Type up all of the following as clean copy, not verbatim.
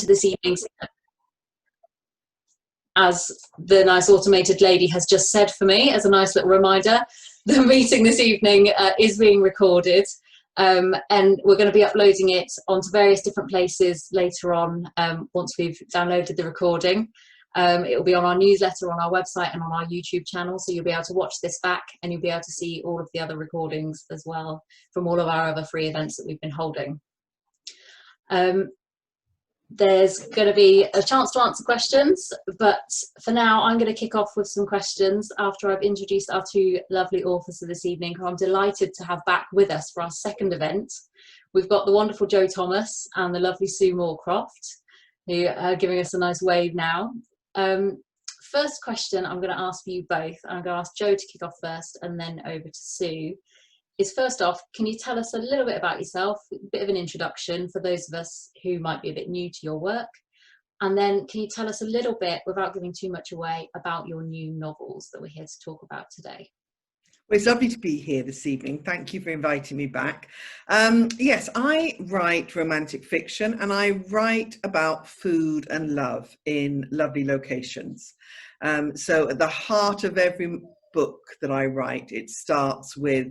to this evening's, as the nice automated lady has just said for me, as a nice little reminder, the meeting this evening is being recorded, and we're going to be uploading it onto various different places later on once we've downloaded the recording. It will be on our newsletter, on our website, and on our YouTube channel, so you'll be able to watch this back, and you'll be able to see all of the other recordings as well from all of our other free events that we've been holding. There's going to be a chance to answer questions, but for now I'm going to kick off with some questions after I've introduced our two lovely authors for this evening, who I'm delighted to have back with us for our second event. We've got the wonderful Jo Thomas and the lovely Sue Moorcroft, who are giving us a nice wave now. First question I'm going to ask for you both, I'm going to ask Jo to kick off first and then over to Sue, is first off, can you tell us a little bit about yourself, a bit of an introduction for those of us who might be a bit new to your work, and then can you tell us a little bit, without giving too much away, about your new novels that we're here to talk about today? Well, it's lovely to be here this evening. Thank you for inviting me back. Yes, I write romantic fiction, and I write about food and love in lovely locations. So at the heart of every book that I write, it starts with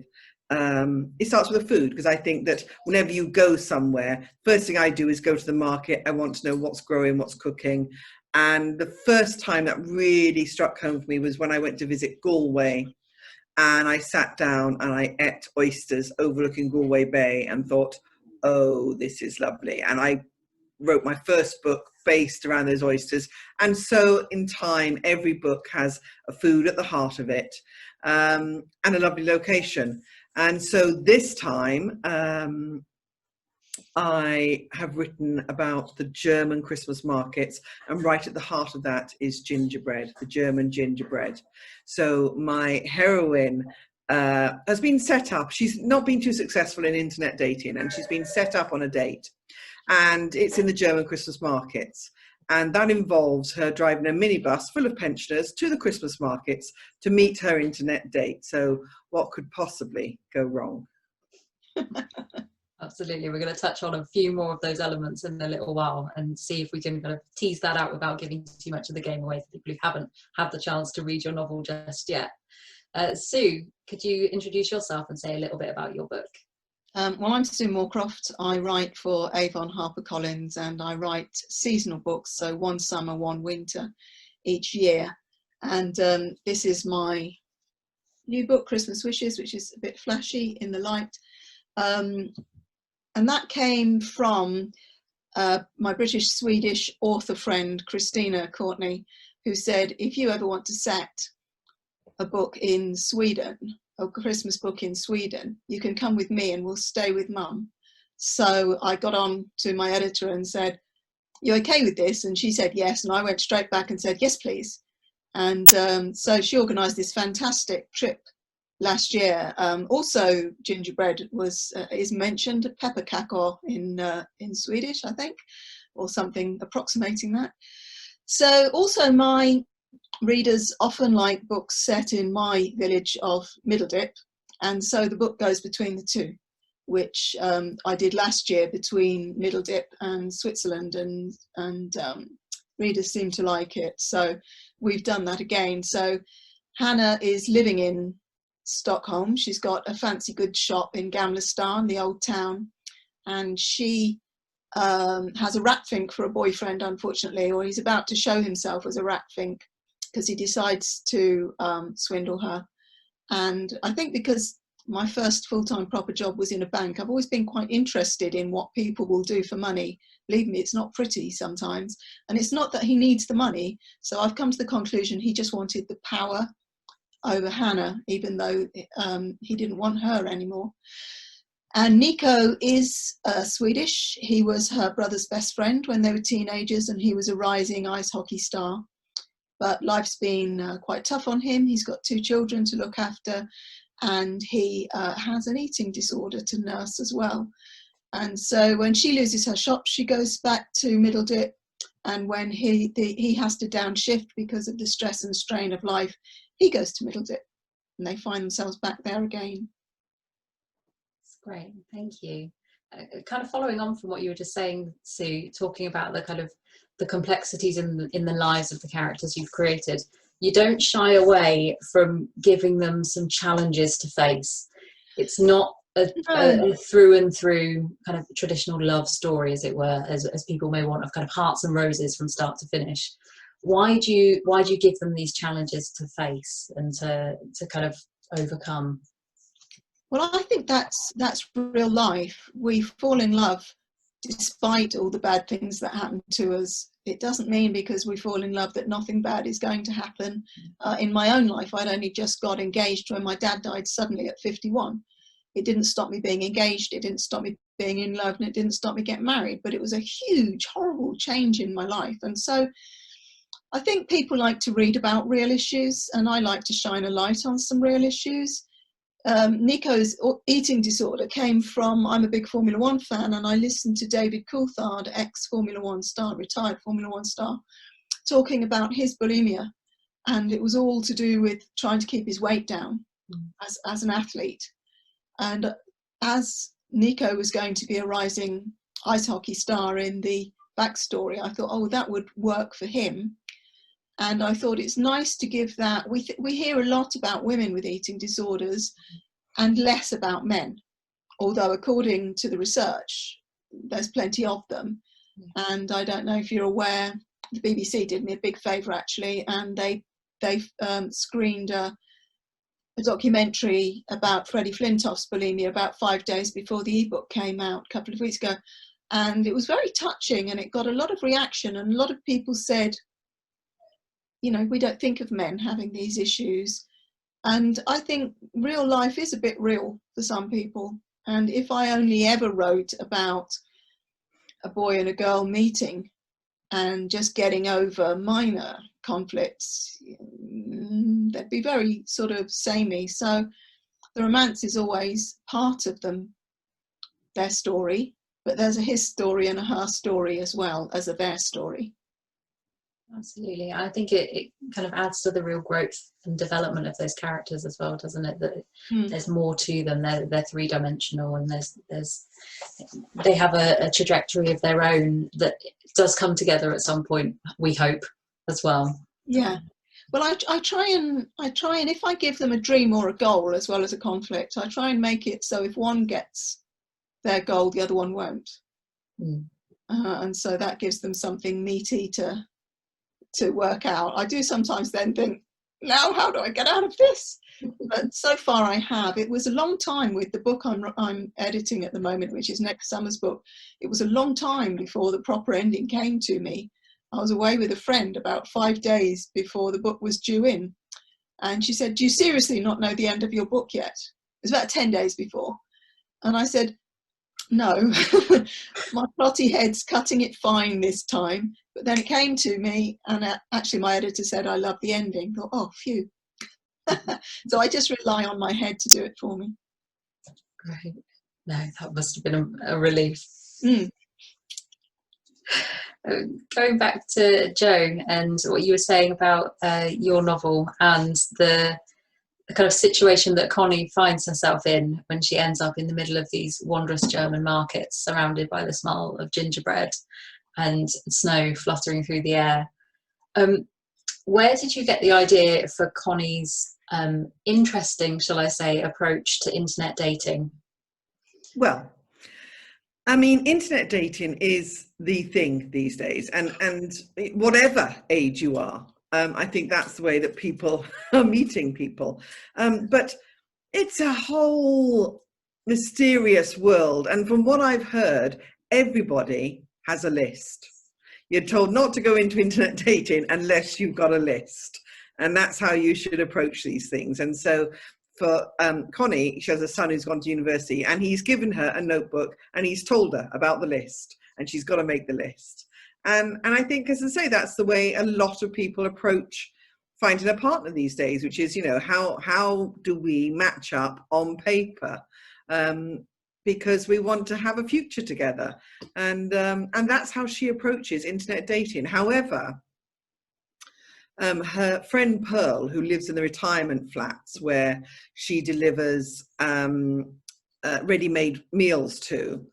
a food, because I think that whenever you go somewhere, first thing I do is go to the market. I want to know what's growing, what's cooking. And the first time that really struck home for me was when I went to visit Galway, and I sat down and I ate oysters overlooking Galway Bay and thought, oh, this is lovely. And I wrote my first book based around those oysters. And so in time, every book has a food at the heart of it, and a lovely location. And so this time, I have written about the German Christmas markets, and right at the heart of that is gingerbread, the German gingerbread. So my heroine has been set up. She's not been too successful in internet dating, and she's been set up on a date, and it's in the German Christmas markets. And that involves her driving a minibus full of pensioners to the Christmas markets to meet her internet date. So what could possibly go wrong? Absolutely. We're going to touch on a few more of those elements in a little while and see if we can kind of tease that out without giving too much of the game away for people who haven't had the chance to read your novel just yet. Sue, could you introduce yourself and say a little bit about your book? Well, I'm Sue Moorcroft. I write for Avon HarperCollins, and I write seasonal books, so one summer, one winter each year. And this is my new book, Christmas Wishes, which is a bit flashy in the light. And that came from my British-Swedish author friend, Christina Courtney, who said, if you ever want to set a book in Sweden, a Christmas book in Sweden, you can come with me and we'll stay with Mum. So I got on to my editor and said, you okay with this? And she said yes, and I went straight back and said, yes, please. And so she organised this fantastic trip last year. Also, gingerbread is mentioned, pepparkakor in Swedish, I think, or something approximating that. So also my readers often like books set in my village of Middledip, and so the book goes between the two, which I did last year between Middledip and Switzerland, and readers seem to like it. So we've done that again. So Hannah is living in Stockholm. She's got a fancy goods shop in Gamla stan, the old town, and she has a ratfink for a boyfriend, unfortunately, or he's about to show himself as a ratfink because he decides to swindle her. And I think because my first full-time proper job was in a bank, I've always been quite interested in what people will do for money. Believe me, it's not pretty sometimes, and it's not that he needs the money. So I've come to the conclusion he just wanted the power over Hannah, even though he didn't want her anymore. And Nico is Swedish. He was her brother's best friend when they were teenagers, and he was a rising ice hockey star. But life's been quite tough on him. He's got 2 children to look after, and he has an eating disorder to nurse as well. And so when she loses her shop, she goes back to Middledip, and when he has to downshift because of the stress and strain of life, he goes to Middledip, and they find themselves back there again. That's great, thank you. kind of following on from what you were just saying, Sue, talking about the kind of the complexities in the lives of the characters you've created, you don't shy away from giving them some challenges to face. It's not a through and through kind of traditional love story, as it were, as people may want, of kind of hearts and roses from start to finish. Why do you give them these challenges to face and to kind of overcome? Well, I think that's real life. We fall in love despite all the bad things that happen to us. It doesn't mean because we fall in love that nothing bad is going to happen. In my own life, I'd only just got engaged when my dad died suddenly at 51. It didn't stop me being engaged, it didn't stop me being in love, and it didn't stop me getting married, but it was a huge, horrible change in my life. And so I think people like to read about real issues, and I like to shine a light on some real issues. Nico's eating disorder came from, I'm a big Formula One fan, and I listened to David Coulthard, ex-Formula One star, retired Formula One star, talking about his bulimia. And it was all to do with trying to keep his weight down as an athlete. And as Nico was going to be a rising ice hockey star in the backstory, I thought, oh, that would work for him. And I thought it's nice to give that. We hear a lot about women with eating disorders and less about men, although according to the research, there's plenty of them. And I don't know if you're aware, the BBC did me a big favour actually, and they screened a documentary about Freddie Flintoff's bulimia about 5 days before the ebook came out a couple of weeks ago. And it was very touching, and it got a lot of reaction, and a lot of people said, you know, we don't think of men having these issues. And I think real life is a bit real for some people. And if I only ever wrote about a boy and a girl meeting and just getting over minor conflicts, they'd be very sort of samey. So the romance is always part of their story, but there's a his story and a her story as well as a their story. Absolutely. I think it kind of adds to the real growth and development of those characters as well, doesn't it? That there's more to them. They're three-dimensional, and they have a trajectory of their own that does come together at some point, we hope, as well. Yeah. Well, I try and if I give them a dream or a goal as well as a conflict, I try and make it so if one gets their goal, the other one won't. And so that gives them something meaty to work out. I do sometimes then think, now how do I get out of this? But so far I have. It was a long time with the book I'm editing at the moment, which is next summer's book. It was a long time before the proper ending came to me. I was away with a friend about 5 days before the book was due in. And she said, do you seriously not know the end of your book yet? It was about 10 days before. And I said, no, my plotty head's cutting it fine this time. But then it came to me, and actually my editor said, I love the ending. I thought, oh, phew. So I just rely on my head to do it for me. Great. No, that must have been a relief. Going back to Joan and what you were saying about your novel and the kind of situation that Connie finds herself in when she ends up in the middle of these wondrous German markets surrounded by the smell of gingerbread and snow fluttering through the air. Where did you get the idea for Connie's interesting, shall I say, approach to internet dating? Well, I mean, internet dating is the thing these days, and whatever age you are, I think that's the way that people are meeting people. But it's a whole mysterious world, and from what I've heard, everybody has a list. You're told not to go into internet dating unless you've got a list, and that's how you should approach these things. And so for Connie, she has a son who's gone to university, and he's given her a notebook and he's told her about the list, and she's got to make the list. And I think, as I say, that's the way a lot of people approach finding a partner these days, which is, you know, how do we match up on paper? Because we want to have a future together. And that's how she approaches internet dating. However, her friend Pearl, who lives in the retirement flats where she delivers ready-made meals to,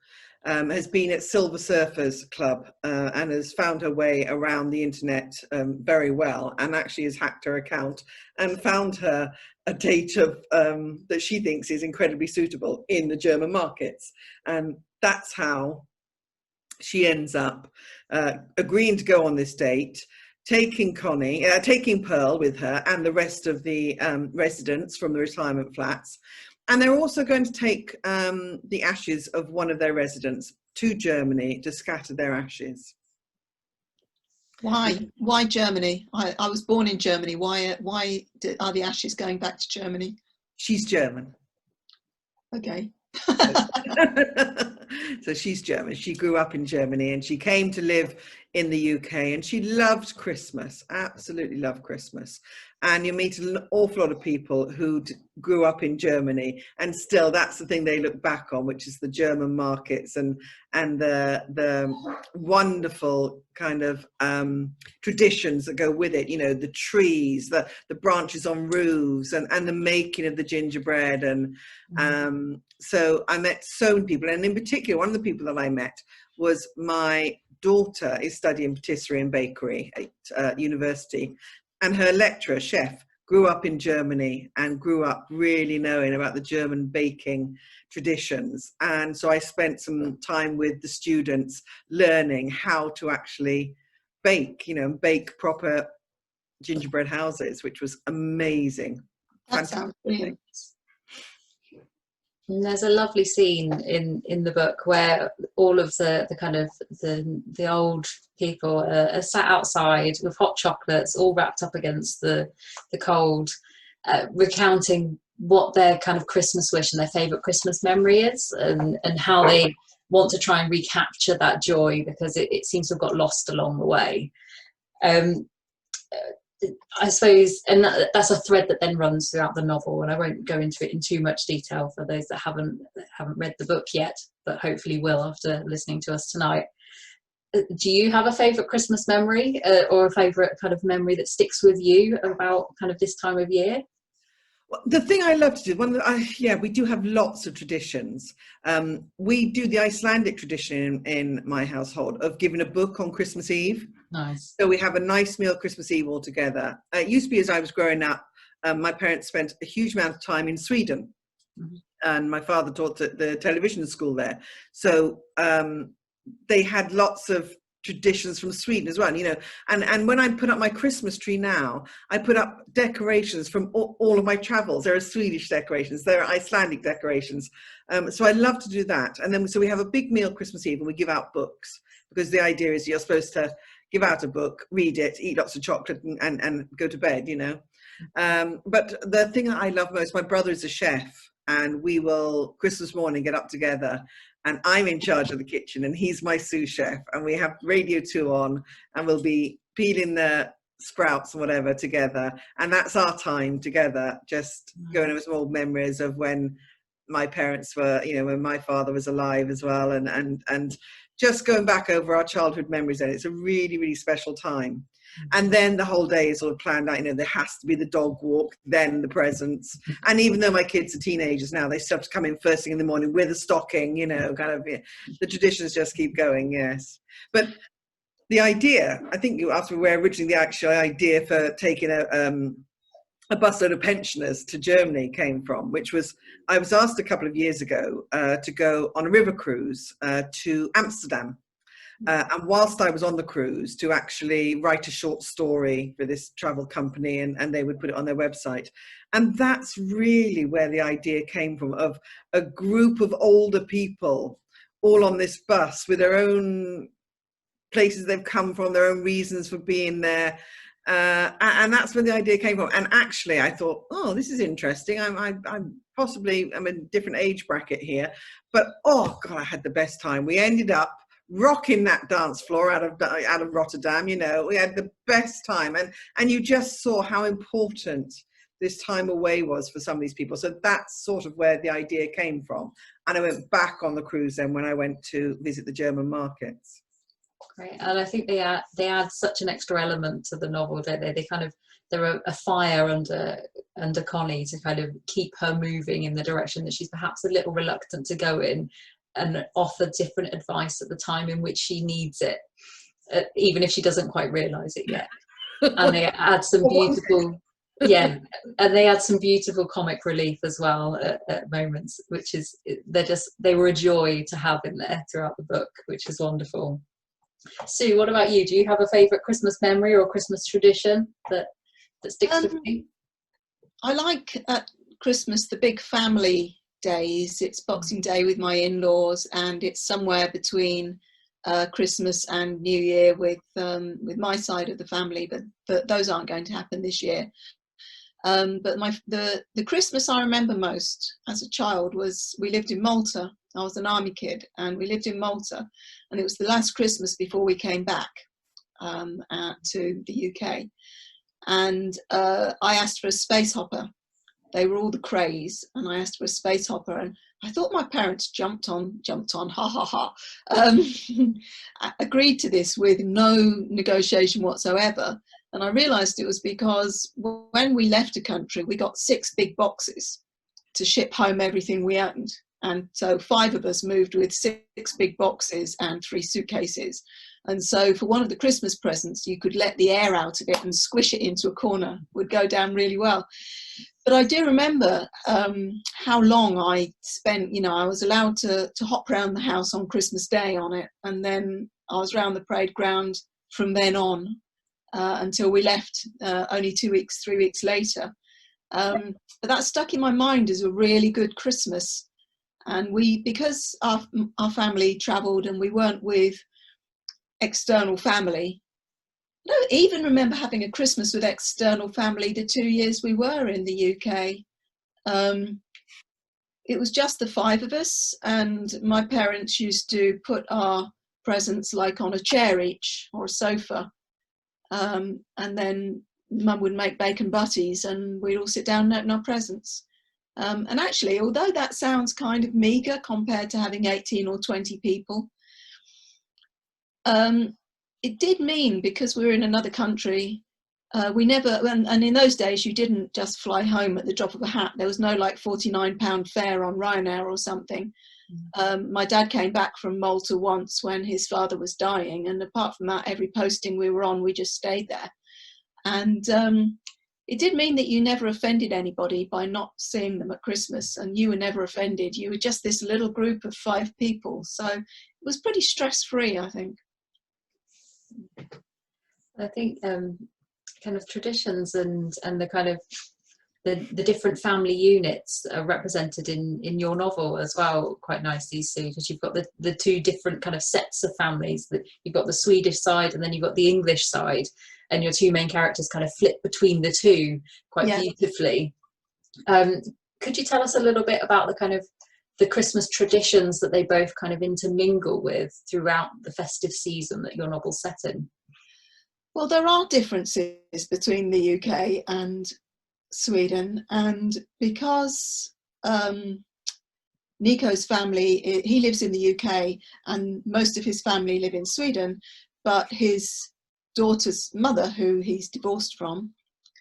has been at Silver Surfers Club and has found her way around the internet very well, and actually has hacked her account and found her a date of that she thinks is incredibly suitable in the German markets. And that's how she ends up agreeing to go on this date, taking Pearl with her and the rest of the residents from the retirement flats. And they're also going to take the ashes of one of their residents to Germany to scatter their ashes. Why? Why Germany? I was born in Germany. Why are the ashes going back to Germany? She's German. Okay. So she's German. She grew up in Germany and she came to live in the UK, and she loved Christmas, absolutely loved Christmas. And you meet an awful lot of people who grew up in Germany, and still that's the thing they look back on, which is the German markets and the wonderful kind of traditions that go with it, you know, the trees, the branches on roofs, and the making of the gingerbread. And so I met so many people, and in particular one of the people that I met was my daughter is studying patisserie and bakery at university, and her lecturer, chef, grew up in Germany and grew up really knowing about the German baking traditions. And so I spent some time with the students learning how to actually bake, you know, bake proper gingerbread houses, which was amazing. That sounds brilliant. And there's a lovely scene in the book where all of the kind of the old people are sat outside with hot chocolates, all wrapped up against the cold, recounting what their kind of Christmas wish and their favourite Christmas memory is, and how they want to try and recapture that joy, because it seems to have got lost along the way. I suppose, and that's a thread that then runs throughout the novel, and I won't go into it in too much detail for those that haven't read the book yet, but hopefully will after listening to us tonight. Do you have a favourite Christmas memory, or a favourite kind of memory that sticks with you about kind of this time of year? Well, the thing I love to do, we do have lots of traditions. We do the Icelandic tradition in my household of giving a book on Christmas Eve. Nice. So we have a nice meal Christmas Eve all together. It used to be, as I was growing up, my parents spent a huge amount of time in Sweden, and my father taught at the television school there. So they had lots of traditions from Sweden as well, you know. And when I put up my Christmas tree now, I put up decorations from all of my travels. There are Swedish decorations, there are Icelandic decorations. So I love to do that. And then so we have a big meal Christmas Eve, and we give out books, because the idea is you're supposed to give out a book, read it, eat lots of chocolate, and go to bed, you know. But the thing that I love most, my brother is a chef, and we will Christmas morning get up together, and I'm in charge of the kitchen and he's my sous chef, and we have Radio 2 on, and we'll be peeling the sprouts and whatever together, and that's our time together, just going over some old memories of when my parents were, you know, when my father was alive as well, and just going back over our childhood memories. And it's a really, really special time. And then the whole day is sort of planned out, you know, there has to be the dog walk, then the presents. And even though my kids are teenagers now, they still have to come in first thing in the morning with a stocking, you know, kind of, yeah, the traditions just keep going, yes. But the idea, I think you asked me where originally the actual idea for taking a busload of pensioners to Germany came from, which was, I was asked a couple of years ago to go on a river cruise to Amsterdam. And whilst I was on the cruise, to actually write a short story for this travel company, and they would put it on their website. And that's really where the idea came from, of a group of older people all on this bus with their own places they've come from, their own reasons for being there. And that's where the idea came from. And actually I thought, oh, this is interesting. I'm possibly, I'm in a different age bracket here, but oh God, I had the best time. We ended up rocking that dance floor out of Rotterdam, you know. We had the best time, and you just saw how important this time away was for some of these people. So that's sort of where the idea came from. And I went back on the cruise then when I went to visit the German markets. Great. And I think they add such an extra element to the novel, don't they? They're a fire under Connie to kind of keep her moving in the direction that she's perhaps a little reluctant to go in. and offer different advice at the time in which she needs it, even if she doesn't quite realise it yet. And they add some beautiful, yeah, and they add some beautiful comic relief as well at moments, which is, they were a joy to have in there throughout the book, which is wonderful. Sue, what about you? Do you have a favourite Christmas memory or Christmas tradition that sticks with you? I like at Christmas the big family days. It's Boxing Day with my in-laws, and it's somewhere between Christmas and New Year with my side of the family, but those aren't going to happen this year. But the Christmas I remember most as a child was, we lived in Malta. I was an army kid, and we lived in Malta, and it was the last Christmas before we came back to the UK. And I asked for a space hopper. They were all the craze, and I asked for a space hopper, and I thought my parents jumped on, ha ha ha, agreed to this with no negotiation whatsoever. And I realised it was because when we left a country, we got 6 big boxes to ship home everything we owned. And so 5 of us moved with 6 big boxes and 3 suitcases. And so for one of the Christmas presents, you could let the air out of it and squish it into a corner. It would go down really well. But I do remember how long I spent, you know, I was allowed to hop around the house on Christmas Day on it. And then I was around the parade ground from then on until we left only 3 weeks later. But that stuck in my mind as a really good Christmas. And because our family travelled and we weren't with external family, I don't even remember having a Christmas with external family the 2 years we were in the UK. It was just the 5 of us, and my parents used to put our presents like on a chair each or a sofa, and then Mum would make bacon butties and we'd all sit down and open our presents. And actually, although that sounds kind of meagre compared to having 18 or 20 people, it did mean, because we were in another country, we never, and in those days you didn't just fly home at the drop of a hat. There was no like £49 fare on Ryanair or something. My dad came back from Malta once when his father was dying, and apart from that, every posting we were on, we just stayed there. And it did mean that you never offended anybody by not seeing them at Christmas, and you were never offended. You were just this little group of 5 people. So it was pretty stress-free, I think. I think kind of traditions and the kind of the different family units are represented in your novel as well quite nicely, Sue, because you've got the 2 different kind of sets of families. That you've got the Swedish side and then you've got the English side, and your 2 main characters kind of flip between the 2 quite beautifully. Could you tell us a little bit about the kind of the Christmas traditions that they both kind of intermingle with throughout the festive season that your novel's set in? Well, there are differences between the UK and Sweden, and because Nico's family, he lives in the UK and most of his family live in Sweden, but his daughter's mother, who he's divorced from,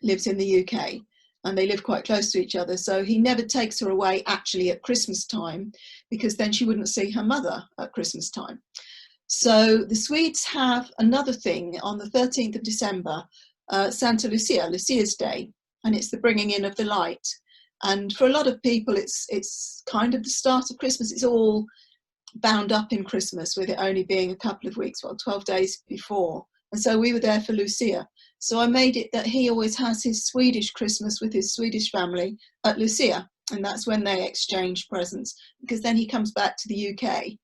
lives in the UK, and they live quite close to each other. So he never takes her away actually at Christmas time, because then she wouldn't see her mother at Christmas time. So the Swedes have another thing on the 13th of December, Santa Lucia, Lucia's Day, and it's the bringing in of the light. And for a lot of people, it's kind of the start of Christmas. It's all bound up in Christmas, with it only being a couple of weeks, 12 days before. And so we were there for Lucia. So I made it that he always has his Swedish Christmas with his Swedish family at Lucia, and that's when they exchange presents, because then he comes back to the UK.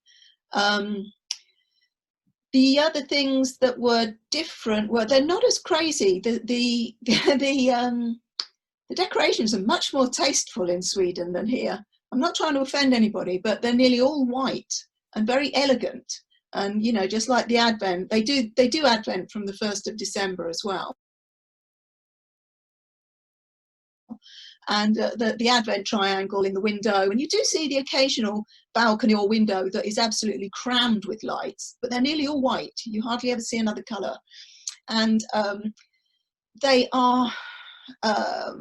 The other things that were different were they're not as crazy. The decorations are much more tasteful in Sweden than here. I'm not trying to offend anybody, but they're nearly all white and very elegant. And, you know, just like the Advent, they do Advent from the 1st of December as well. And the Advent triangle in the window, and you do see the occasional balcony or window that is absolutely crammed with lights, but they're nearly all white. You hardly ever see another colour. And they are, I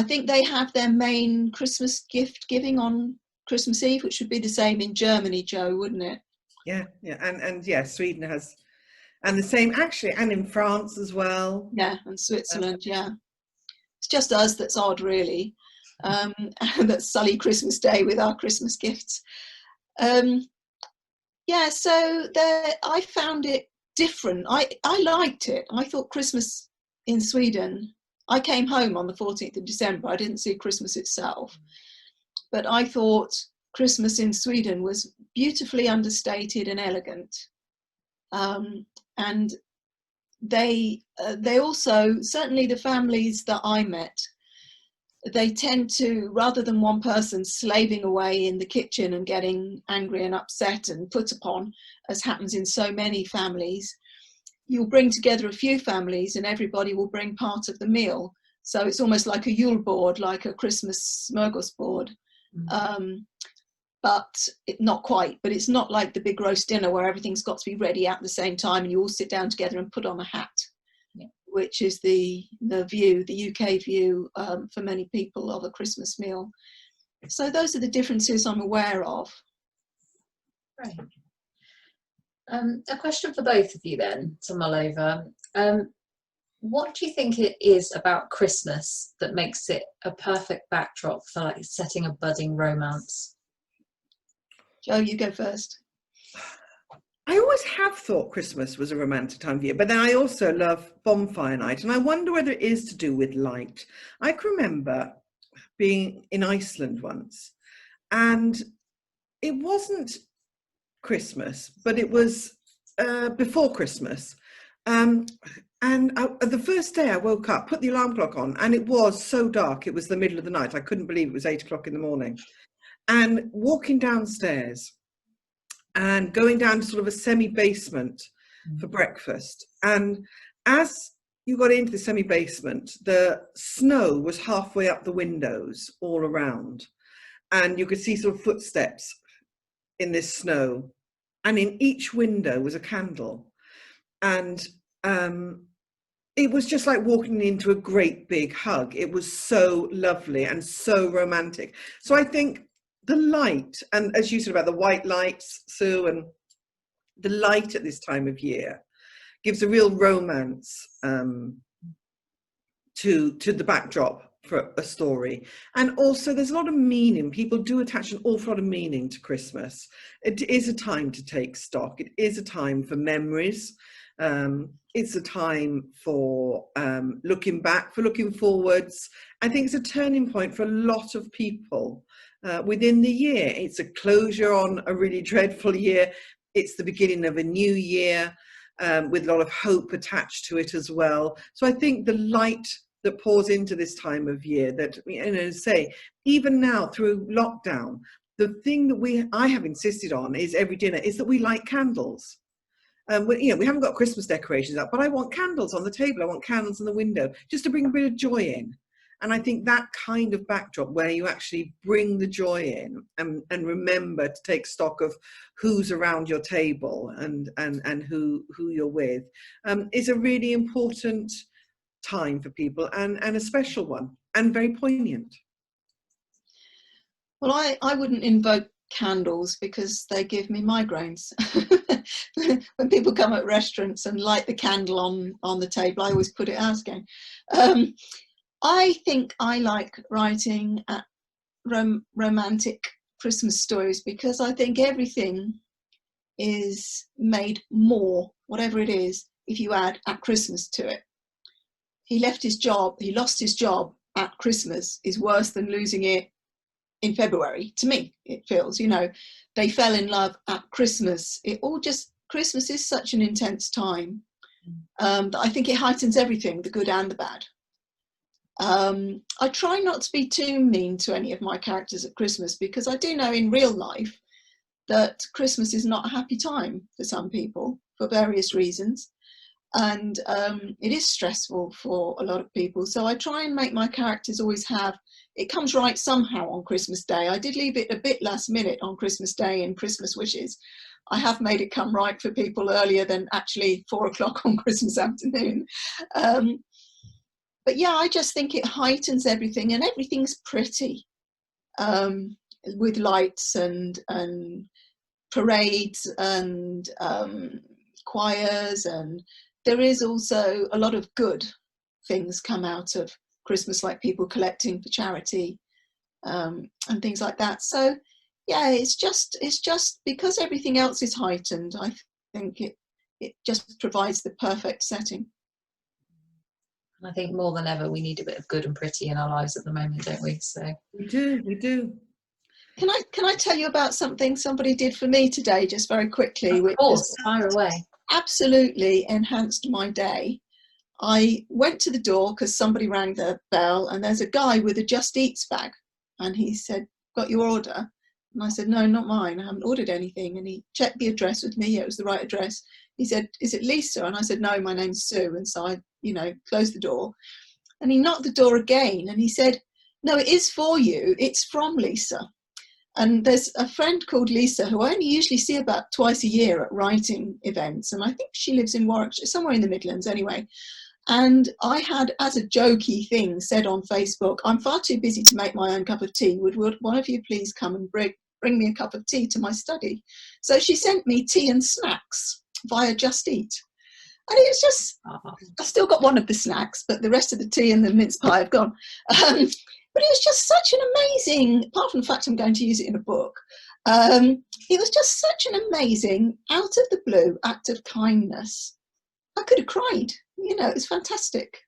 think they have their main Christmas gift giving on Christmas Eve, which would be the same in Germany, Joe, wouldn't it? Yeah, yeah, and yeah, Sweden has, and the same actually, and in France as well. Yeah, and Switzerland, yeah. It's just us that's odd, really, and that sully Christmas Day with our Christmas gifts. Yeah, so I found it different. I liked it. I thought Christmas in Sweden, I came home on the 14th of December. I didn't see Christmas itself. But I thought Christmas in Sweden was beautifully understated and elegant. And they also, certainly the families that I met, they tend to, rather than one person slaving away in the kitchen and getting angry and upset and put upon, as happens in so many families, you'll bring together a few families and everybody will bring part of the meal. So it's almost like a Yule board, like a Christmas smorgasbord. But not quite, but it's not like the big roast dinner where everything's got to be ready at the same time and you all sit down together and put on a hat. Yeah. Which is the view, the UK view for many people of a Christmas meal. So those are the differences I'm aware of. Right. A question for both of you then to mull over. What do you think it is about Christmas that makes it a perfect backdrop for like setting a budding romance? Joe, you go first. I always have thought Christmas was a romantic time of year, but then I also love bonfire night, and I wonder whether it is to do with light. I can remember being in Iceland once, and it wasn't Christmas, but it was before Christmas. And the first day I woke up, put the alarm clock on, and it was so dark. It was the middle of the night. I couldn't believe it was 8 o'clock in the morning. And walking downstairs and going down to sort of a semi-basement for breakfast. And as you got into the semi-basement, the snow was halfway up the windows all around. And you could see sort of footsteps in this snow. And in each window was a candle. And it was just like walking into a great big hug. It was so lovely and so romantic. So I think the light, and as you said about the white lights, Sue, and the light at this time of year gives a real romance to the backdrop for a story. And also there's a lot of meaning. People do attach an awful lot of meaning to Christmas. It is a time to take stock. It is a time for memories. It's a time for looking back, for looking forwards. I think it's a turning point for a lot of people within the year. It's a closure on a really dreadful year. It's the beginning of a new year with a lot of hope attached to it as well. So I think the light that pours into this time of year, that, you know, say, even now through lockdown, the thing that I have insisted on is every dinner is that we light candles. You know, we haven't got Christmas decorations up, but I want candles on the table. I want candles in the window, just to bring a bit of joy in. And I think that kind of backdrop where you actually bring the joy in and remember to take stock of who's around your table and who you're with is a really important time for people, and a special one, and very poignant. Well, I wouldn't invoke candles because they give me migraines. When people come at restaurants and light the candle on the table, I always put it out again. I think I like writing romantic Christmas stories because I think everything is made more, whatever it is, if you add at Christmas to it. He lost his job at Christmas is worse than losing it in February. To me, it feels, you know, they fell in love at Christmas. Christmas is such an intense time that I think it heightens everything, the good and the bad. I try not to be too mean to any of my characters at Christmas because I do know in real life that Christmas is not a happy time for some people for various reasons. And it is stressful for a lot of people. So I try and make my characters always it comes right somehow on Christmas Day. I did leave it a bit last minute on Christmas Day in Christmas Wishes. I have made it come right for people earlier than actually 4 o'clock on Christmas afternoon. But yeah, I just think it heightens everything and everything's pretty. with lights and parades and choirs, and there is also a lot of good things come out of Christmas, like people collecting for charity and things like that. So yeah, it's just because everything else is heightened, I think it just provides the perfect setting. I think more than ever we need a bit of good and pretty in our lives at the moment, don't we? So we do. Can I tell you about something somebody did for me today, just very quickly? Of course, fire away. Absolutely enhanced my day. I went to the door because somebody rang the bell, and there's a guy with a Just Eats bag, and he said, "Got your order?" And I said, "No, not mine. I haven't ordered anything." And he checked the address with me. Yeah, it was the right address. He said, "Is it Lisa?" And I said, "No, my name's Sue." And so I, closed the door. And he knocked the door again, and he said, "No, it is for you. It's from Lisa." And there's a friend called Lisa who I only usually see about twice a year at writing events. And I think she lives in Warwickshire, somewhere in the Midlands anyway. And I had, as a jokey thing, said on Facebook, "I'm far too busy to make my own cup of tea. Would one of you please come and bring me a cup of tea to my study?" So she sent me tea and snacks via Just Eat. And it was just, I still got one of the snacks, but the rest of the tea and the mince pie have gone. But it was just such an amazing, apart from the fact I'm going to use it in a book, it was just such an amazing, out of the blue act of kindness. I could have cried. It was fantastic.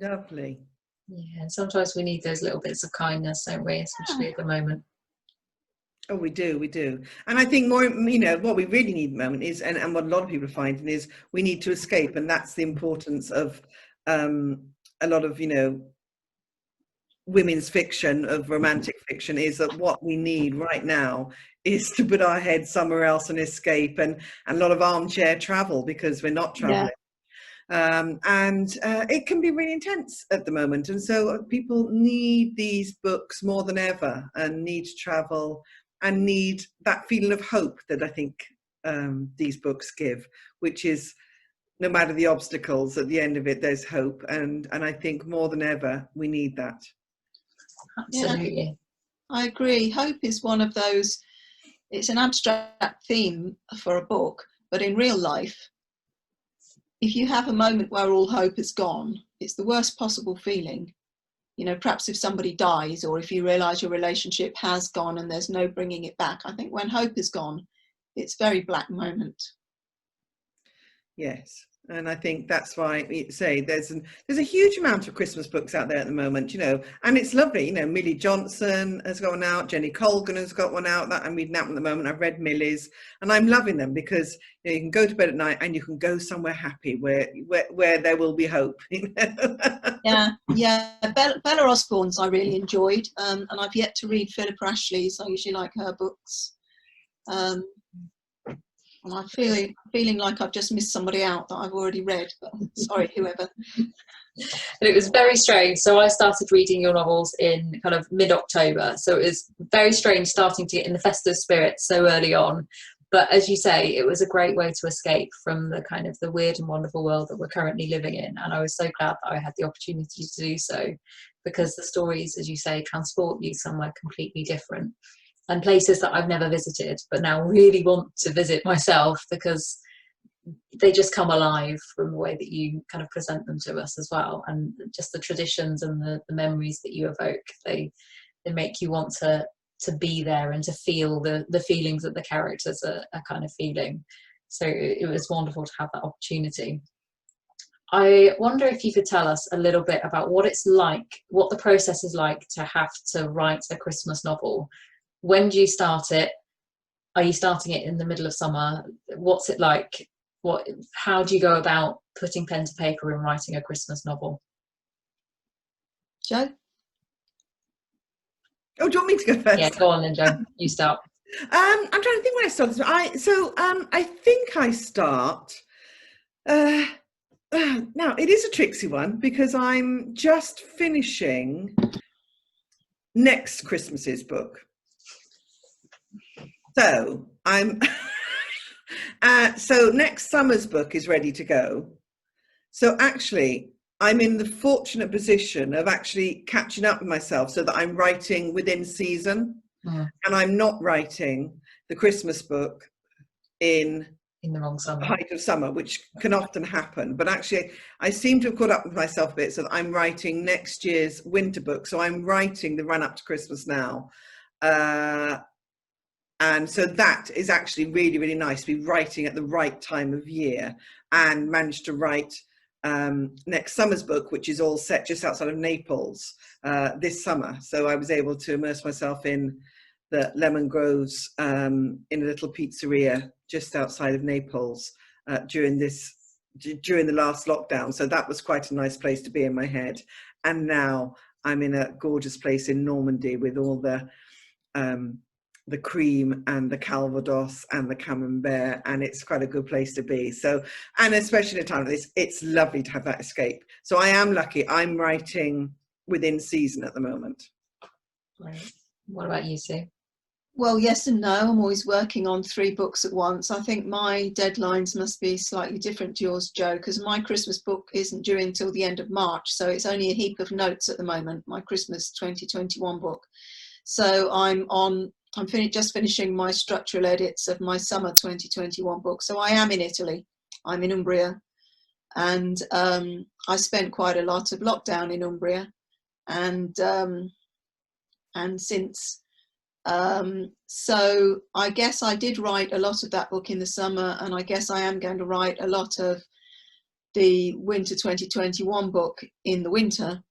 Lovely. Yeah, sometimes we need those little bits of kindness, don't we? Especially at the moment. Oh, we do. And I think more, what we really need at the moment is, and what a lot of people are finding is, we need to escape. And that's the importance of a lot of, women's fiction, of romantic fiction, is that what we need right now is to put our heads somewhere else and escape, and a lot of armchair travel, because we're not traveling. And it can be really intense at the moment, and so people need these books more than ever, and need to travel, and need that feeling of hope that I think these books give, which is, no matter the obstacles, at the end of it there's hope, and I think more than ever we need that. Absolutely. Yeah, I agree. Hope is one of those, it's an abstract theme for a book, but in real life, if you have a moment where all hope is gone, it's the worst possible feeling. Perhaps if somebody dies, or if you realise your relationship has gone and there's no bringing it back. I think when hope is gone, it's a very black moment. Yes. And I think that's why you say there's a huge amount of Christmas books out there at the moment, and it's lovely. Millie Johnson has got one out, Jenny Colgan has got one out that I'm reading out at the moment. I've read Millie's, and I'm loving them, because you can go to bed at night and you can go somewhere happy where there will be hope. Yeah. Bella Osborne's I really enjoyed, and I've yet to read Philippa Ashley's. I usually like her books. And I'm feeling like I've just missed somebody out that I've already read, but sorry, whoever. And it was very strange. So I started reading your novels in kind of mid-October. So it was very strange starting to get in the festive spirit so early on. But as you say, it was a great way to escape from the kind of the weird and wonderful world that we're currently living in. And I was so glad that I had the opportunity to do so, because the stories, as you say, transport you somewhere completely different, and places that I've never visited, but now really want to visit myself, because they just come alive from the way that you kind of present them to us as well. And just the traditions and the memories that you evoke, they make you want to be there and to feel the feelings that the characters are kind of feeling. So it was wonderful to have that opportunity. I wonder if you could tell us a little bit about what it's like, what the process is like to have to write a Christmas novel. When do you start it? Are you starting it in the middle of summer? What's it like? How do you go about putting pen to paper and writing a Christmas novel? Jo? Oh, do you want me to go first? Yeah, go on then, Jo. You start. I'm trying to think when I started. I think I start. Now it is a tricksy one, because I'm just finishing next Christmas's book. So I'm so next summer's book is ready to go. So actually I'm in the fortunate position of actually catching up with myself, so that I'm writing within season. and I'm not writing the Christmas book in the wrong the summer. height of summer, which can often happen. But actually, I seem to have caught up with myself a bit, so that I'm writing next year's winter book. So I'm writing the run up to Christmas now. And so that is actually really, really nice to be writing at the right time of year, and managed to write next summer's book, which is all set just outside of Naples this summer. So I was able to immerse myself in the lemon groves in a little pizzeria just outside of Naples during the last lockdown. So that was quite a nice place to be in my head. And now I'm in a gorgeous place in Normandy with all the cream and the Calvados and the Camembert, and it's quite a good place to be. So, and especially in a time like this, it's lovely to have that escape. So I am lucky. I'm writing within season at the moment. Right. What about you, Sue? Well, yes and no. I'm always working on 3 books at once. I think my deadlines must be slightly different to yours, Jo, because my Christmas book isn't due until the end of March. So it's only a heap of notes at the moment, my Christmas 2021 book. So just finishing my structural edits of my summer 2021 book. So I am in Italy. I'm in Umbria. And I spent quite a lot of lockdown in Umbria. And since... so I guess I did write a lot of that book in the summer, and I guess I am going to write a lot of the winter 2021 book in the winter.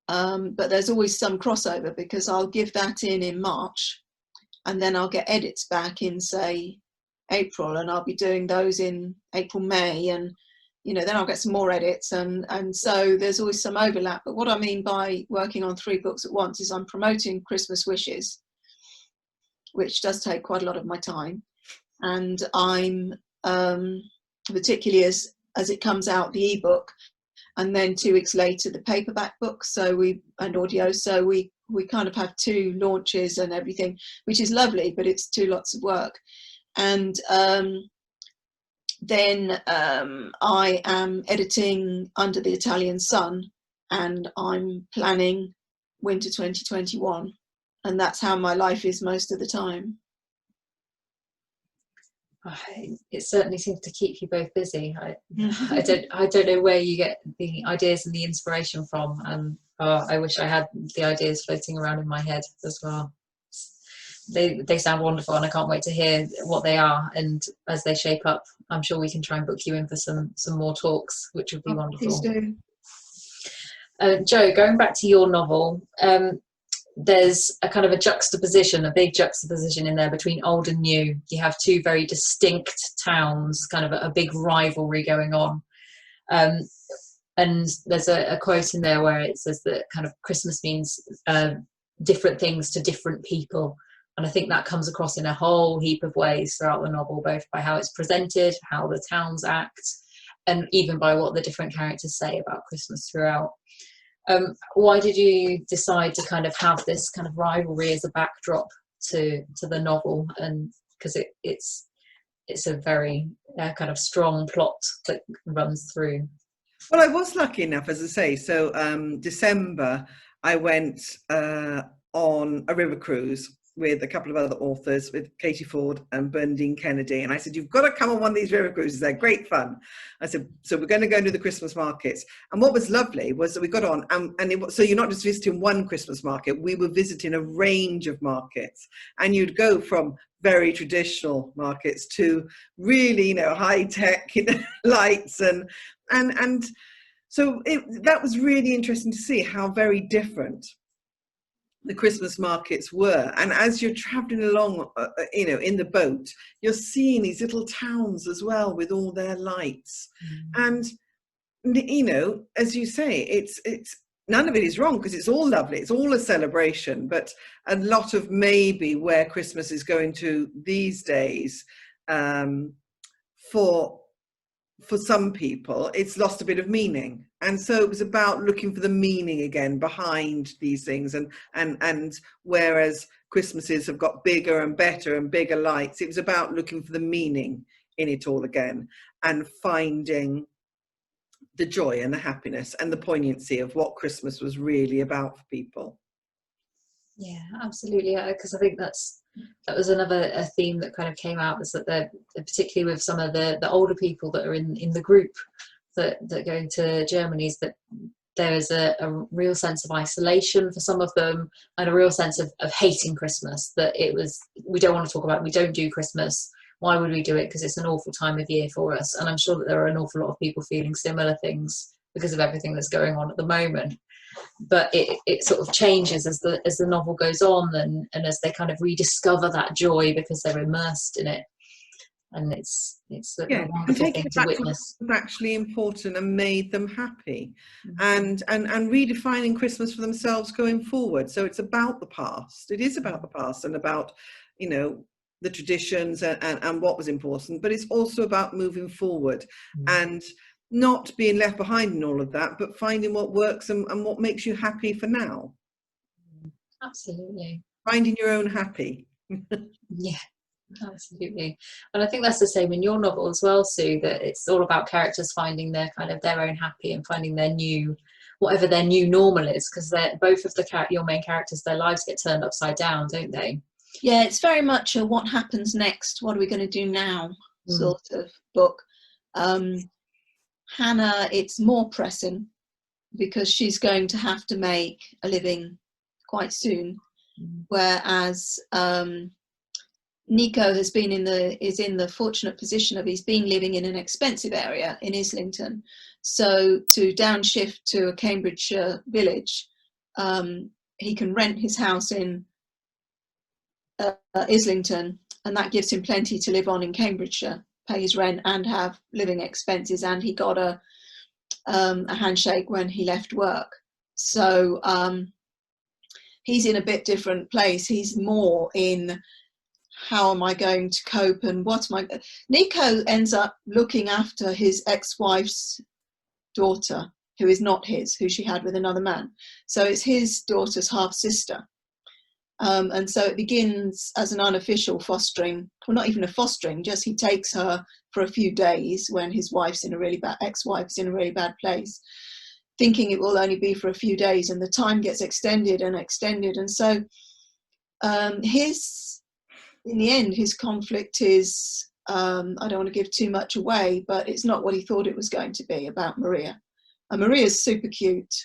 But there's always some crossover, because I'll give that in March, and then I'll get edits back in, say, April, and I'll be doing those in April, May, and then I'll get some more edits, and so there's always some overlap. But what I mean by working on 3 books at once is I'm promoting Christmas Wishes, which does take quite a lot of my time, and I'm particularly as it comes out, the ebook, and then 2 weeks later the paperback book, and audio, so we kind of have 2 launches and everything, which is lovely, but it's 2 lots of work. And then I am editing Under the Italian Sun, and I'm planning winter 2021. And that's how my life is most of the time. It certainly seems to keep you both busy. I don't know where you get the ideas and the inspiration from. I wish I had the ideas floating around in my head as well. They sound wonderful, and I can't wait to hear what they are. And as they shape up, I'm sure we can try and book you in for some more talks, which would be wonderful. Please do. Jo, going back to your novel, there's a kind of a big juxtaposition in there between old and new. You have 2 very distinct towns, kind of a big rivalry going on. And there's a quote in there where it says that kind of Christmas means different things to different people. And I think that comes across in a whole heap of ways throughout the novel, both by how it's presented, how the towns act, and even by what the different characters say about Christmas throughout. Why did you decide to kind of have this kind of rivalry as a backdrop to the novel? And because it's a very kind of strong plot that runs through. Well, I was lucky enough, as I say. So December, I went on a river cruise with a couple of other authors, with Katie Ford and Bernadine Kennedy. And I said, you've got to come on one of these river cruises. They're great fun. I said, so we're going to go and do the Christmas markets. And what was lovely was that we got on, so you're not just visiting one Christmas market. We were visiting a range of markets. And you'd go from very traditional markets to really, high-tech lights. And so that was really interesting to see how very different the Christmas markets were. And as you're traveling along, in the boat, you're seeing these little towns as well with all their lights. And, as you say, it's none of it is wrong, because it's all lovely. It's all a celebration, but a lot of maybe where Christmas is going to these days, for some people, it's lost a bit of meaning. And so it was about looking for the meaning again behind these things. And whereas Christmases have got bigger and better and bigger lights, it was about looking for the meaning in it all again, and finding the joy and the happiness and the poignancy of what Christmas was really about for people. Yeah, absolutely. Because I think that was another a theme that kind of came out, is that they're particularly with some of the older people that are in the group that go to Germany, is that there is a real sense of isolation for some of them, and a real sense of hating Christmas, that we don't want to talk about it, we don't do Christmas, why would we do it, because it's an awful time of year for us. And I'm sure that there are an awful lot of people feeling similar things because of everything that's going on at the moment. But it sort of changes as the novel goes on, and as they kind of rediscover that joy because they're immersed in it. And it's a wonderful taking thing it to back witness. to what's actually important and made them happy, and redefining Christmas for themselves going forward. So it's about the past. It is about the past, and about, you know, the traditions and what was important, but it's also about moving forward and not being left behind in all of that, but finding what works and what makes you happy for now. Absolutely. Finding your own happy. Yeah, absolutely. And I think that's the same in your novel as well, Sue, that it's all about characters finding their kind of their own happy and finding their new, whatever their new normal is, because both of your main characters, their lives get turned upside down, don't they? Yeah, it's very much a what happens next, what are we going to do now sort of book. Hannah, it's more pressing because she's going to have to make a living quite soon, whereas Nico is in the fortunate position of he's been living in an expensive area in Islington, so to downshift to a Cambridgeshire village, he can rent his house in Islington, and that gives him plenty to live on in Cambridgeshire, pay his rent and have living expenses. And he got a handshake when he left work, so he's in a bit different place. He's more in, how am I going to cope, and Nico ends up looking after his ex-wife's daughter, who is not his, who she had with another man, so it's his daughter's half sister. And so it begins as an unofficial fostering, well, not even a fostering, just he takes her for a few days when his ex-wife's in a really bad place, thinking it will only be for a few days, and the time gets extended. And so in the end, his conflict is, I don't want to give too much away, but it's not what he thought it was going to be, about Maria. And Maria's super cute.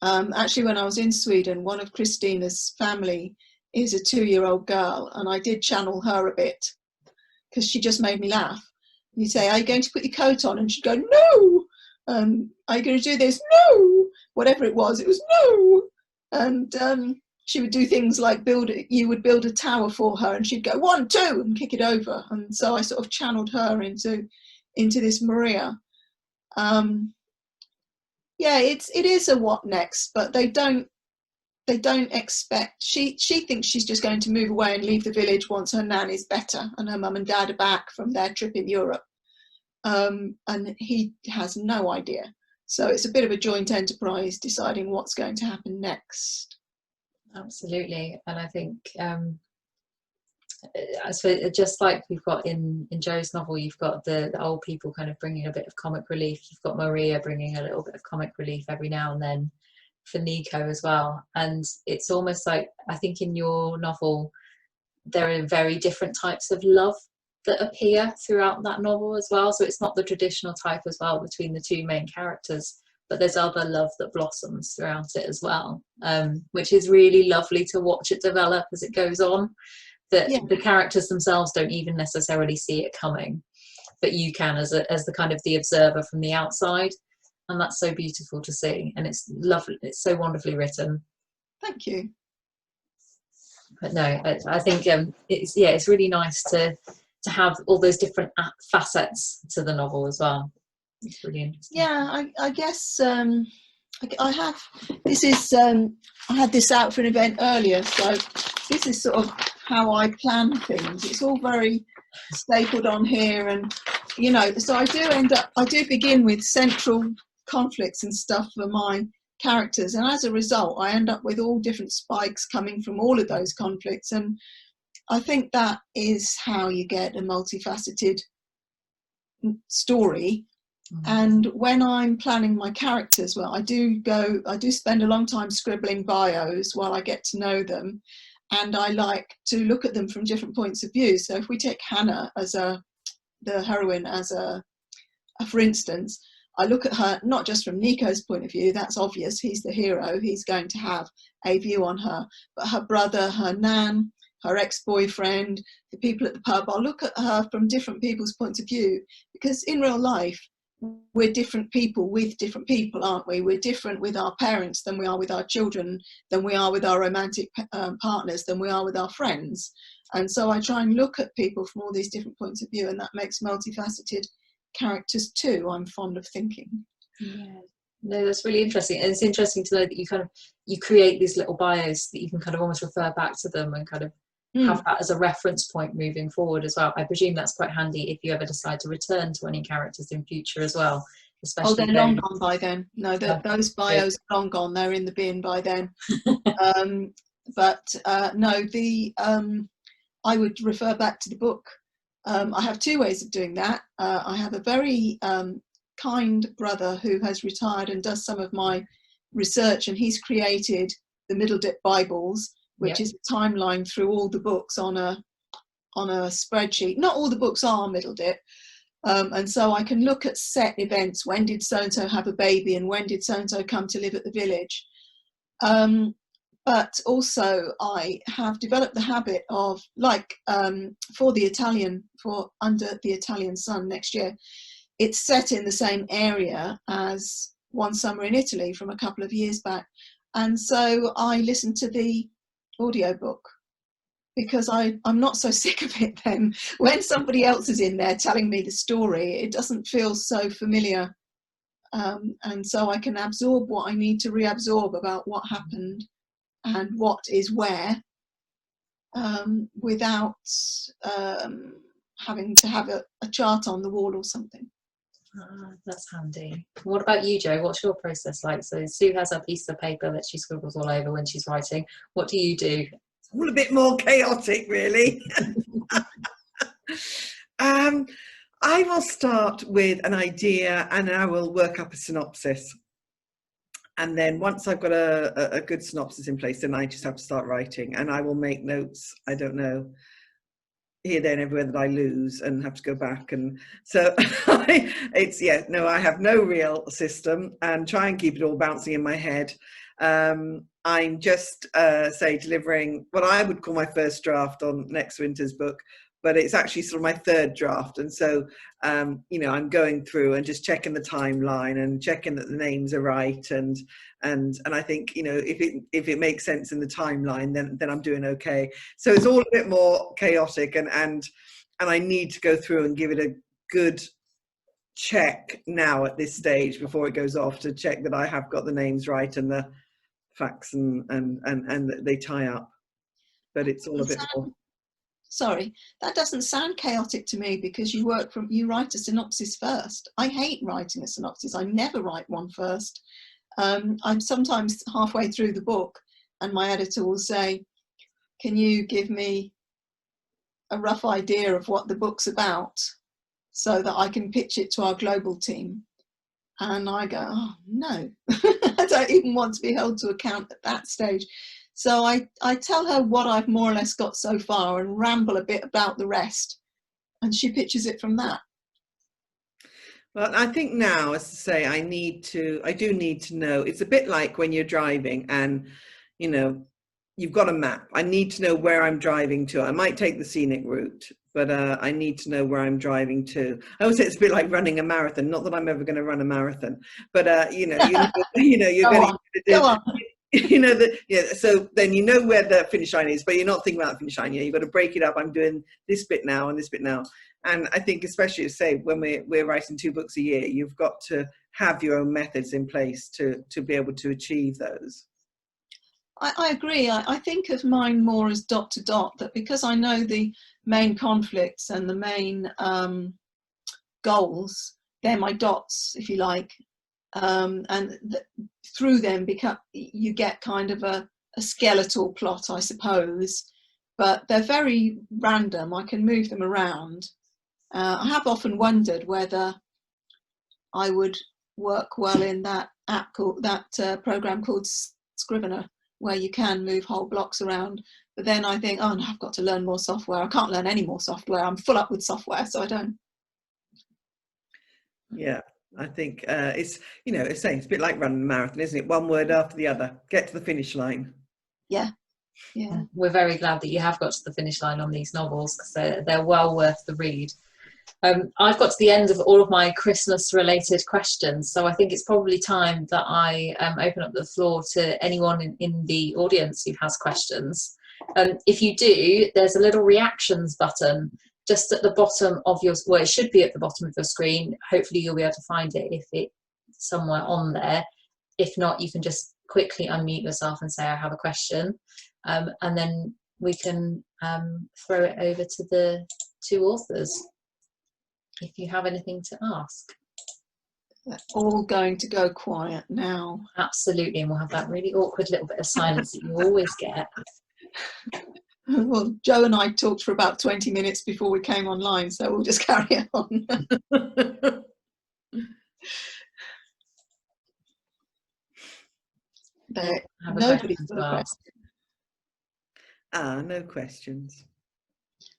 Actually, when I was in Sweden, one of Christina's family is a 2-year-old girl, and I did channel her a bit because she just made me laugh. You say, are you going to put your coat on? And she'd go, no. Are you going to do this? No. Whatever it was no. And she would do things like you would build a tower for her, and she'd go 1, 2 and kick it over. And so I sort of channeled her into this Maria. Yeah, it is a what next, but they don't expect, she thinks she's just going to move away and leave the village once her nan is better and her mum and dad are back from their trip in Europe. And he has no idea. So it's a bit of a joint enterprise deciding what's going to happen next. Absolutely. And I think I suppose, just like we've got in Joe's novel, you've got the old people kind of bringing a bit of comic relief. You've got Maria bringing a little bit of comic relief every now and then for Nico as well. And it's almost like, I think in your novel, there are very different types of love that appear throughout that novel as well. So it's not the traditional type as well between the two main characters, but there's other love that blossoms throughout it as well, which is really lovely to watch it develop as it goes on. That the characters themselves don't even necessarily see it coming, but you can as the kind of the observer from the outside, and that's so beautiful to see, and it's lovely. It's so wonderfully written. Thank you. But no, I think it's really nice to have all those different facets to the novel as well. It's really interesting. Yeah, I guess I have. This is I had this out for an event earlier, so this is sort of how I plan things. It's all very stapled on here, and so I do begin with central conflicts and stuff for my characters, and as a result I end up with all different spikes coming from all of those conflicts, and I think that is how you get a multifaceted story. And when I'm planning my characters, well, I do spend a long time scribbling bios while I get to know them. And I like to look at them from different points of view. So if we take Hannah as the heroine as for instance, I look at her not just from Nico's point of view, that's obvious, he's the hero, he's going to have a view on her, but her brother, her nan, her ex-boyfriend, the people at the pub, I'll look at her from different people's points of view, because in real life, we're different people with different people, aren't we? We're different with our parents than we are with our children, than we are with our romantic partners, than we are with our friends. And so I try and look at people from all these different points of view, and that makes multifaceted characters too, I'm fond of thinking. Yeah. No, that's really interesting. And it's interesting to know that you create these little bios that you can kind of almost refer back to them and kind of have that as a reference point moving forward as well. I presume that's quite handy if you ever decide to return to any characters in future as well. Especially they're long gone by then. No, those bios are long gone. They're in the bin by then. I would refer back to the book. I have two ways of doing that. I have a very kind brother who has retired and does some of my research, and he's created the Middle Dip Bibles, which is a timeline through all the books on a spreadsheet. Not all the books are Middle Dip, and so I can look at set events. When did so-and-so have a baby, and when did so-and-so come to live at the village? But also I have developed the habit of, like, for Under the Italian Sun next year, it's set in the same area as One Summer in Italy from a couple of years back. And so I listen to the audiobook, because I'm not so sick of it then. When somebody else is in there telling me the story, it doesn't feel so familiar. And so I can absorb what I need to reabsorb about what happened and what is where, without having to have a chart on the wall or something. That's handy. What about you, Jo? What's your process like? So Sue has a piece of paper that she scribbles all over when she's writing. What do you do? It's all a bit more chaotic, really. I will start with an idea and I will work up a synopsis. And then once I've got a good synopsis in place, then I just have to start writing, and I will make notes, I don't know, here, there and everywhere that I lose and have to go back. And so I have no real system and try and keep it all bouncing in my head. I'm just, delivering what I would call my first draft on next winter's book, but it's actually sort of my third draft. And so, I'm going through and just checking the timeline and checking that the names are right. And I think, if it makes sense in the timeline, then I'm doing okay. So it's all a bit more chaotic, and I need to go through and give it a good check now at this stage before it goes off, to check that I have got the names right and the facts and that they tie up. But it's all a bit more. Sorry, that doesn't sound chaotic to me, because you write a synopsis first. I hate writing a synopsis. I never write one first. I'm sometimes halfway through the book and my editor will say, can you give me a rough idea of what the book's about so that I can pitch it to our global team? And I go, oh no, I don't even want to be held to account at that stage. So I tell her what I've more or less got so far and ramble a bit about the rest, and she pitches it from that. Well, I think now, as to say, I do need to know. It's a bit like when you're driving and, you've got a map. I need to know where I'm driving to. I might take the scenic route, but I need to know where I'm driving to. I always say it's a bit like running a marathon. Not that I'm ever going to run a marathon, but you're getting so then where the finish line is, but you're not thinking about the finish line. You've got to break it up. I'm doing this bit now and this bit now. And I think, especially, say, when we're writing 2 books a year, you've got to have your own methods in place to be able to achieve those. I agree. I think of mine more as dot to dot, that because I know the main conflicts and the main goals, they're my dots, if you like. Through them you get kind of a skeletal plot, I suppose, but they're very random. I can move them around. I have often wondered whether I would work well in that app called, that program called Scrivener, where you can move whole blocks around. But then I think, oh no, I've got to learn more software. I can't learn any more software. I'm full up with software, so I don't. Yeah, I think it's, you know, it's saying it's a bit like running a marathon, isn't it? One word after the other. Get to the finish line. Yeah. Yeah. We're very glad that you have got to the finish line on these novels, because they're well worth the read. I've got to the end of all of my Christmas related questions, so I think it's probably time that I open up the floor to anyone in the audience who has questions. If you do, there's a little reactions button just at the bottom of your, well, it should be at the bottom of your screen. Hopefully you'll be able to find it if it's somewhere on there. If not, you can just quickly unmute yourself and say, I have a question. And then we can throw it over to the two authors if you have anything to ask. They're all going to go quiet now. Absolutely, and we'll have that really awkward little bit of silence that you always get. Well, Joe and I talked for about 20 minutes before we came online, so we'll just carry on. Nobody's got a question. No questions.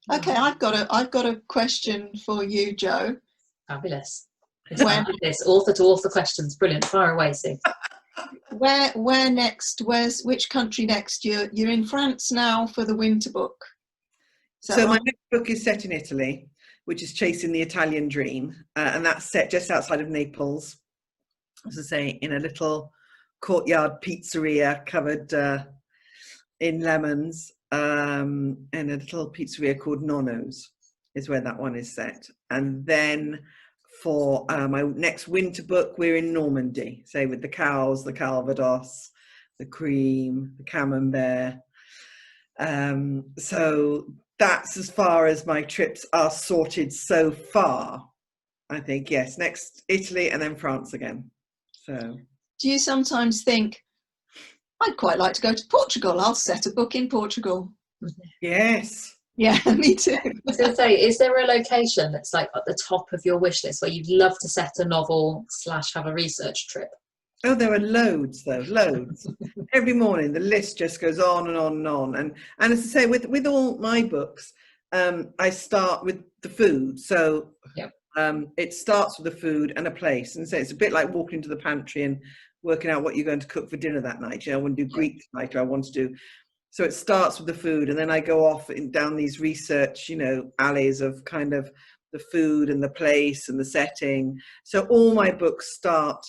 Okay, I've got a question for you, Joe. Fabulous. This author to author questions. Brilliant. Fire away, Sue. Where next? Which country next? You're in France now for the winter book. So my next book is set in Italy, which is Chasing the Italian Dream, and that's set just outside of Naples, as I say, in a little courtyard pizzeria covered in lemons, in a little pizzeria called Nonno's is where that one is set. And then for my next winter book, we're in Normandy, say with the cows, the Calvados, the cream, the camembert. So that's as far as my trips are sorted so far. I think, yes, next Italy and then France again. So do you sometimes think, I'd quite like to go to Portugal, I'll set a book in Portugal? Yes. Yeah, me too. I was going to say, is there a location that's like at the top of your wish list where you'd love to set a novel / have a research trip? Oh, there are loads, though, loads. Every morning, the list just goes on and on and on. And as I say, with all my books, I start with the food. So yep. It starts with the food and a place. And so it's a bit like walking into the pantry and working out what you're going to cook for dinner that night. You know, I want to do Greek tonight, or I want to do... So it starts with the food, and then I go off down these research, you know, alleys of kind of the food and the place and the setting. So all my books start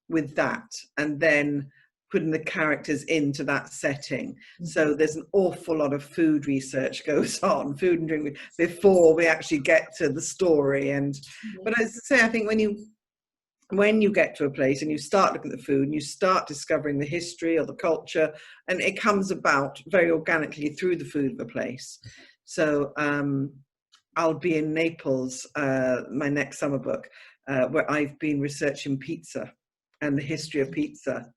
with that, and then putting the characters into that setting. Mm-hmm. So there's an awful lot of food research goes on, food and drink, before we actually get to the story. And mm-hmm. But as I say, I think when you get to a place and you start looking at the food and you start discovering the history or the culture, and it comes about very organically through the food of a place. So I'll be in Naples, my next summer book, where I've been researching pizza and the history of pizza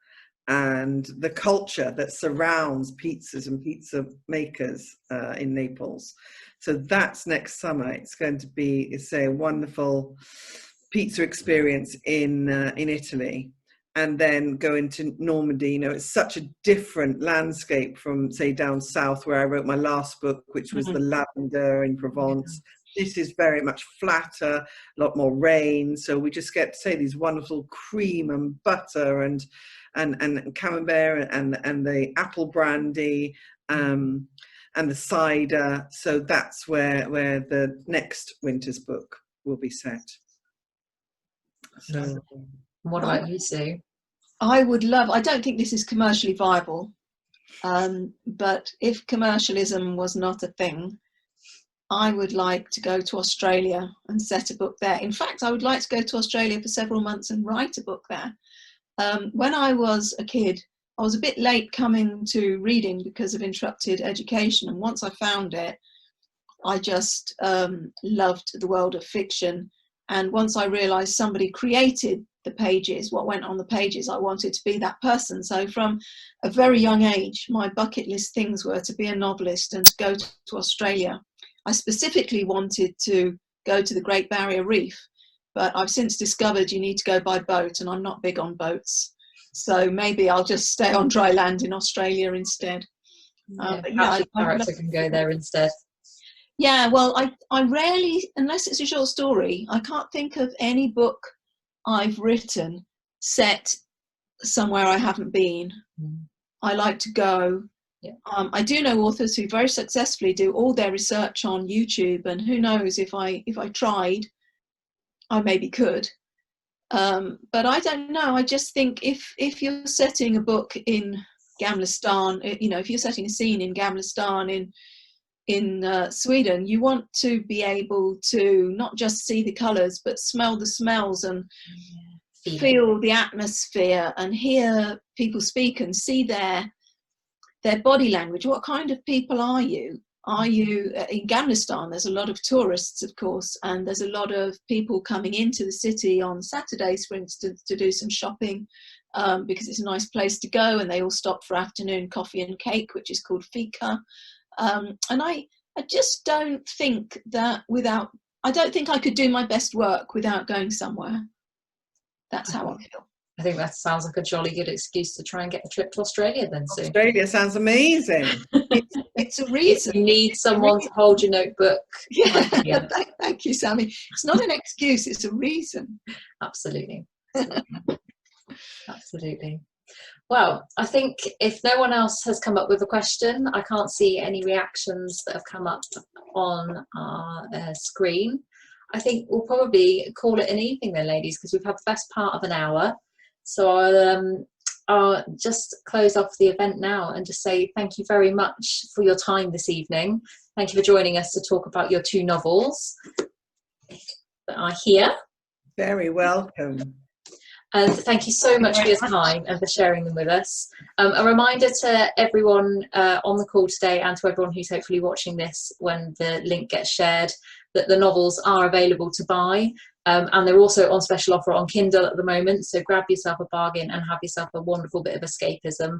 and the culture that surrounds pizzas and pizza makers in Naples. So that's next summer. It's going to be, say, a wonderful pizza experience in Italy, and then go into Normandy. You know, it's such a different landscape from, say, down south where I wrote my last book, which was the lavender in Provence. Yeah. This is very much flatter, a lot more rain. So we just get, say, these wonderful cream and butter and camembert and the apple brandy and the cider. So that's where the next winter's book will be set. So, what about you, Sue? I would love, I don't think this is commercially viable, but if commercialism was not a thing, I would like to go to Australia and set a book there. In fact, I would like to go to Australia for several months and write a book there. When I was a kid, I was a bit late coming to reading because of interrupted education. And once I found it, I just loved the world of fiction. And once I realised somebody created the pages, what went on the pages, I wanted to be that person. So from a very young age, my bucket list things were to be a novelist and to go to Australia. I specifically wanted to go to the Great Barrier Reef, but I've since discovered you need to go by boat, and I'm not big on boats. So maybe I'll just stay on dry land in Australia instead. Perhaps your character can go there instead. Yeah, well, I rarely, unless it's a short story, I can't think of any book I've written set somewhere I haven't been. I like to go. Yeah. I do know authors who very successfully do all their research on YouTube, and who knows, if I tried, I maybe could. But I don't know. I just think if you're setting a book in Gamlistan, if you're setting a scene in Gamlistan in Sweden, you want to be able to not just see the colours, but smell the smells and feel the atmosphere and hear people speak and see their body language. What kind of people are you? Are you in Gamlistan? There's a lot of tourists, of course, and there's a lot of people coming into the city on Saturdays, for instance, to do some shopping, because it's a nice place to go, and they all stop for afternoon coffee and cake, which is called fika. And I just don't think that I don't think I could do my best work without going somewhere. That's how I feel. I think that sounds like a jolly good excuse to try and get a trip to Australia then soon. Australia sounds amazing. It's a reason. If you need someone to hold your notebook. Yeah. Thank you, Sammy. It's not an excuse, it's a reason. Absolutely. Absolutely. Well, I think if no one else has come up with a question, I can't see any reactions that have come up on our screen. I think we'll probably call it an evening then, ladies, because we've had the best part of an hour. So I'll just close off the event now and just say thank you very much for your time this evening. Thank you for joining us to talk about your 2 novels that are here. Very welcome. And thank you so much for your time and for sharing them with us. A reminder to everyone on the call today, and to everyone who's hopefully watching this when the link gets shared, that the novels are available to buy, and they're also on special offer on Kindle at the moment, so grab yourself a bargain and have yourself a wonderful bit of escapism,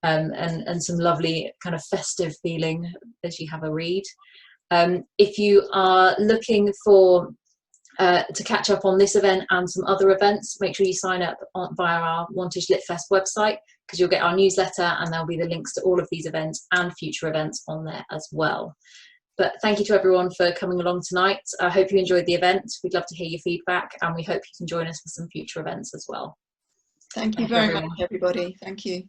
and some lovely kind of festive feeling as you have a read. If you are looking for to catch up on this event and some other events, make sure you sign up via our Wantage Lit Fest website, because you'll get our newsletter and there'll be the links to all of these events and future events on there as well. But thank you to everyone for coming along tonight. I hope you enjoyed the event. We'd love to hear your feedback, and we hope you can join us for some future events as well. Thank you very much, everybody. Thank you.